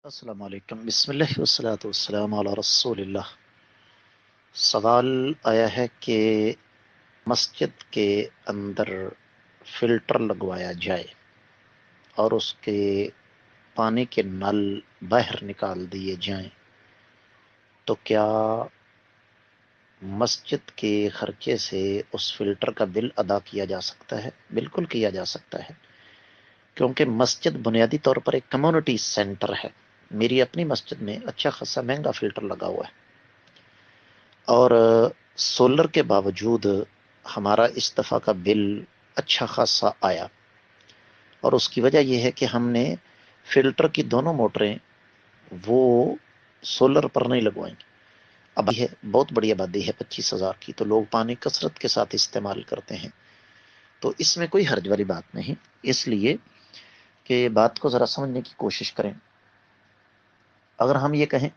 السلام علیکم، بسم اللہ والصلاۃ والسلام علی رسول اللہ۔ سوال آیا ہے کہ مسجد کے اندر فلٹر لگوایا جائے اور اس کے پانی کے نل باہر نکال دیے جائیں تو کیا مسجد کے خرچے سے اس فلٹر کا بل ادا کیا جا سکتا ہے؟ بالکل کیا جا سکتا ہے، کیونکہ مسجد بنیادی طور پر ایک کمیونٹی سینٹر ہے۔ میری اپنی مسجد میں اچھا خاصا مہنگا فلٹر لگا ہوا ہے، اور سولر کے باوجود ہمارا اس دفعہ کا بل اچھا خاصا آیا، اور اس کی وجہ یہ ہے کہ ہم نے فلٹر کی دونوں موٹریں وہ سولر پر نہیں لگوائیں۔ اب ہے بہت بڑی آبادی ہے 25,000 کی، تو لوگ پانی کثرت کے ساتھ استعمال کرتے ہیں، تو اس میں کوئی حرج والی بات نہیں۔ اس لیے کہ بات کو ذرا سمجھنے کی کوشش کریں۔ اگر ہم یہ کہیں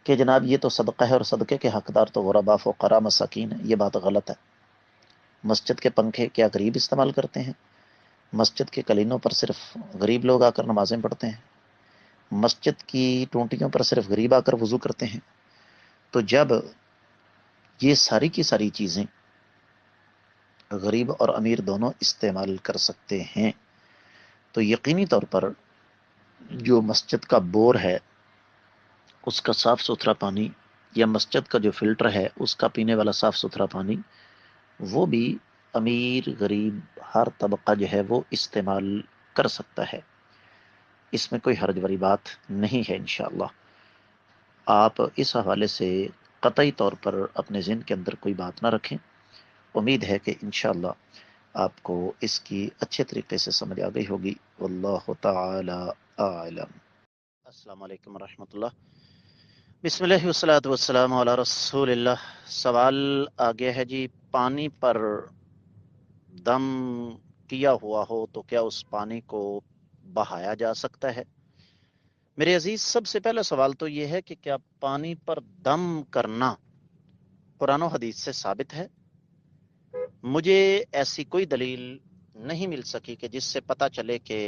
کہ جناب یہ تو صدقہ ہے اور صدقے کے حقدار تو غربا فقراء مساکین ہے، یہ بات غلط ہے۔ مسجد کے پنکھے کیا غریب استعمال کرتے ہیں؟ مسجد کے کلینوں پر صرف غریب لوگ آ کر نمازیں پڑھتے ہیں؟ مسجد کی ٹونٹیوں پر صرف غریب آ کر وضو کرتے ہیں؟ تو جب یہ ساری کی ساری چیزیں غریب اور امیر دونوں استعمال کر سکتے ہیں، تو یقینی طور پر جو مسجد کا بور ہے اس کا صاف ستھرا پانی، یا مسجد کا جو فلٹر ہے اس کا پینے والا صاف ستھرا پانی، وہ بھی امیر غریب ہر طبقہ جو ہے وہ استعمال کر سکتا ہے۔ اس میں کوئی حرج والی بات نہیں ہے انشاءاللہ۔ آپ اس حوالے سے قطعی طور پر اپنے ذہن کے اندر کوئی بات نہ رکھیں۔ امید ہے کہ انشاءاللہ آپ کو اس کی اچھے طریقے سے سمجھ آ گئی ہوگی۔ واللہ تعالی اعلم۔ السلام علیکم ورحمۃ اللہ۔ بسم اللہ والصلاۃ والسلام علی رسول اللہ۔ سوال آگیا ہے جی، پانی پر دم کیا ہوا ہو تو کیا اس پانی کو بہایا جا سکتا ہے؟ میرے عزیز، سب سے پہلا سوال تو یہ ہے کہ کیا پانی پر دم کرنا قرآن و حدیث سے ثابت ہے؟ مجھے ایسی کوئی دلیل نہیں مل سکی کہ جس سے پتہ چلے کہ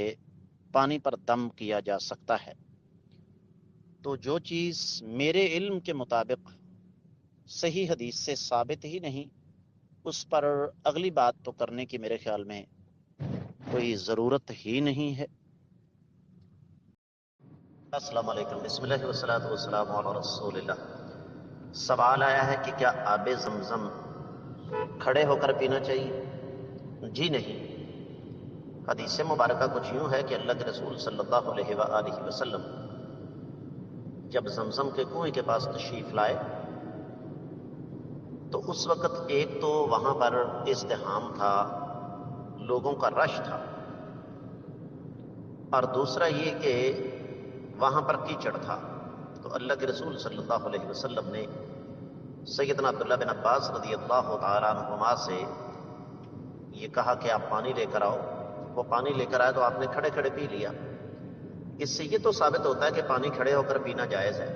پانی پر دم کیا جا سکتا ہے۔ تو جو چیز میرے علم کے مطابق صحیح حدیث سے ثابت ہی نہیں، اس پر اگلی بات تو کرنے کی میرے خیال میں کوئی ضرورت ہی نہیں ہے۔ السلام علیکم، بسم اللہ والصلاۃ والسلام علی رسول اللہ۔ سوال آیا ہے کہ کیا آب زمزم کھڑے ہو کر پینا چاہیے؟ جی نہیں۔ حدیث مبارکہ کچھ یوں ہے کہ اللہ کے رسول صلی اللہ علیہ وآلہ وسلم جب زمزم کے کنویں کے پاس تشریف لائے تو اس وقت ایک تو وہاں پر ازدحام تھا، لوگوں کا رش تھا، اور دوسرا یہ کہ وہاں پر کیچڑ تھا۔ تو اللہ کے رسول صلی اللہ علیہ وسلم نے سیدنا عبداللہ بن عباس رضی اللہ تعالیٰ عنہما سے یہ کہا کہ آپ پانی لے کر آؤ۔ وہ پانی لے کر آئے تو آپ نے کھڑے کھڑے پی لیا۔ اس سے یہ تو ثابت ہوتا ہے کہ پانی کھڑے ہو کر پینا جائز ہے،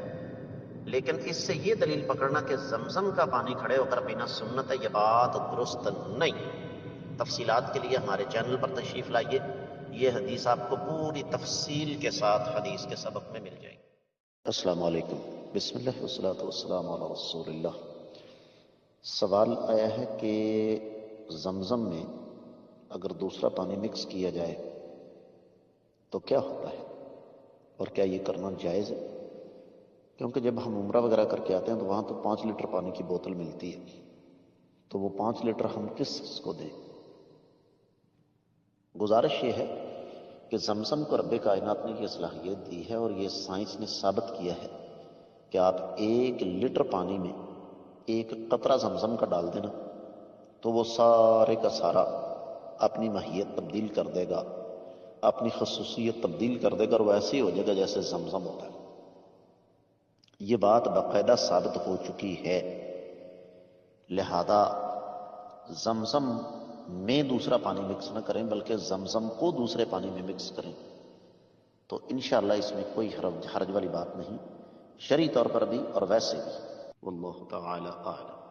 لیکن اس سے یہ دلیل پکڑنا کہ زمزم کا پانی کھڑے ہو کر پینا سنت ہے، یہ بات درست نہیں۔ تفصیلات کے لیے ہمارے چینل پر تشریف لائیے، یہ حدیث آپ کو پوری تفصیل کے ساتھ حدیث کے سبق میں مل جائے گی۔ السلام علیکم، بسم اللہ والصلاۃ والسلام علی رسول اللہ۔ سوال آیا ہے کہ زمزم میں اگر دوسرا پانی مکس کیا جائے تو کیا ہوتا ہے، اور کیا یہ کرنا جائز ہے؟ کیونکہ جب ہم عمرہ وغیرہ کر کے آتے ہیں تو وہاں تو 5 لیٹر پانی کی بوتل ملتی ہے، تو وہ 5 لیٹر ہم کس کو دیں؟ گزارش یہ ہے کہ زمزم کو رب کائنات نے یہ صلاحیت دی ہے، اور یہ سائنس نے ثابت کیا ہے کہ آپ 1 لیٹر پانی میں 1 قطرہ زمزم کا ڈال دینا تو وہ سارے کا سارا اپنی ماہیت تبدیل کر دے گا، اپنی خصوصیت تبدیل کر دے گا، اور وہ ایسے ہی ہو جائے گا جیسے زمزم ہوتا ہے۔ یہ بات باقاعدہ ثابت ہو چکی ہے، لہذا زمزم میں دوسرا پانی مکس نہ کریں بلکہ زمزم کو دوسرے پانی میں مکس کریں، تو انشاءاللہ اس میں کوئی حرج والی بات نہیں، شرعی طور پر بھی اور ویسے بھی۔ واللہ تعالی اعلم۔